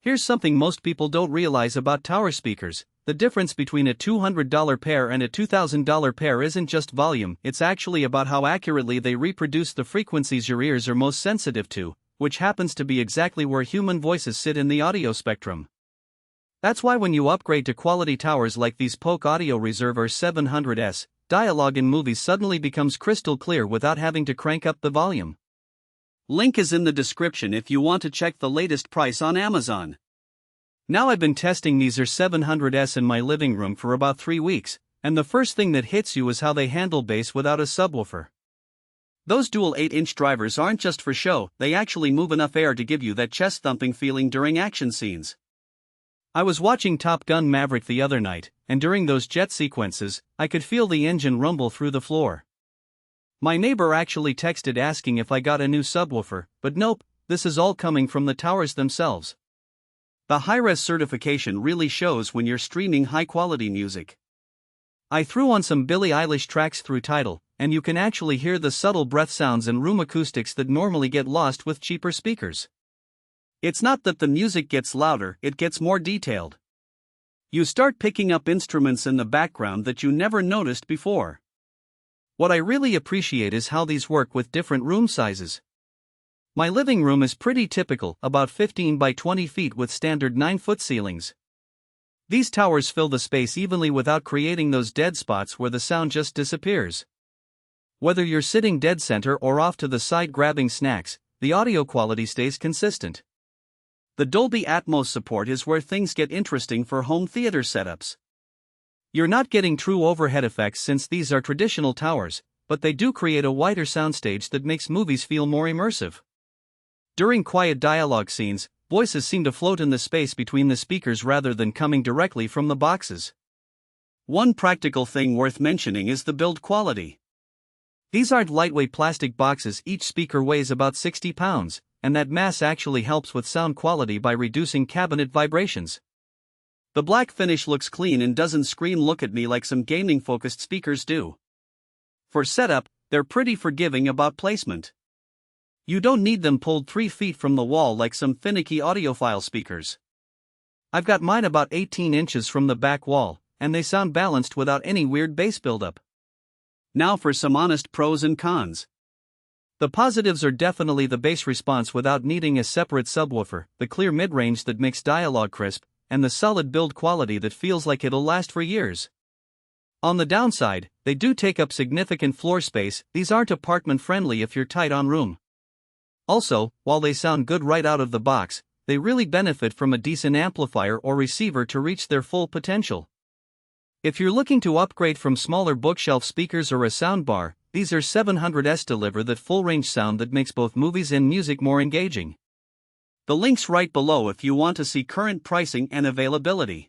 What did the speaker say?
Here's something most people don't realize about tower speakers. The difference between a $200 pair and a $2,000 pair isn't just volume, it's actually about how accurately they reproduce the frequencies your ears are most sensitive to, which happens to be exactly where human voices sit in the audio spectrum. That's why when you upgrade to quality towers like these Polk Audio Reserve R700s, dialogue in movies suddenly becomes crystal clear without having to crank up the volume. Link is in the description if you want to check the latest price on Amazon. Now I've been testing these R700s in my living room for about 3 weeks, and the first thing that hits you is how they handle bass without a subwoofer. Those dual 8-inch drivers aren't just for show, they actually move enough air to give you that chest-thumping feeling during action scenes. I was watching Top Gun Maverick the other night, and during those jet sequences, I could feel the engine rumble through the floor. My neighbor actually texted asking if I got a new subwoofer, but nope, this is all coming from the towers themselves. The high-res certification really shows when you're streaming high-quality music. I threw on some Billie Eilish tracks through Tidal, and you can actually hear the subtle breath sounds and room acoustics that normally get lost with cheaper speakers. It's not that the music gets louder, it gets more detailed. You start picking up instruments in the background that you never noticed before. What I really appreciate is how these work with different room sizes. My living room is pretty typical, about 15 by 20 feet with standard 9-foot ceilings. These towers fill the space evenly without creating those dead spots where the sound just disappears. Whether you're sitting dead center or off to the side grabbing snacks, the audio quality stays consistent. The Dolby Atmos support is where things get interesting for home theater setups. You're not getting true overhead effects since these are traditional towers, but they do create a wider soundstage that makes movies feel more immersive. During quiet dialogue scenes, voices seem to float in the space between the speakers rather than coming directly from the boxes. One practical thing worth mentioning is the build quality. These aren't lightweight plastic boxes, each speaker weighs about 60 pounds. And that mass actually helps with sound quality by reducing cabinet vibrations. The black finish looks clean and doesn't scream "look at me" like some gaming-focused speakers do. For setup, they're pretty forgiving about placement. You don't need them pulled 3 feet from the wall like some finicky audiophile speakers. I've got mine about 18 inches from the back wall, and they sound balanced without any weird bass buildup. Now for some honest pros and cons. The positives are definitely the bass response without needing a separate subwoofer, the clear mid-range that makes dialogue crisp, and the solid build quality that feels like it'll last for years. On the downside, they do take up significant floor space. These aren't apartment-friendly if you're tight on room. Also, while they sound good right out of the box, they really benefit from a decent amplifier or receiver to reach their full potential. If you're looking to upgrade from smaller bookshelf speakers or a soundbar, these R700s deliver that full-range sound that makes both movies and music more engaging. The link's right below if you want to see current pricing and availability.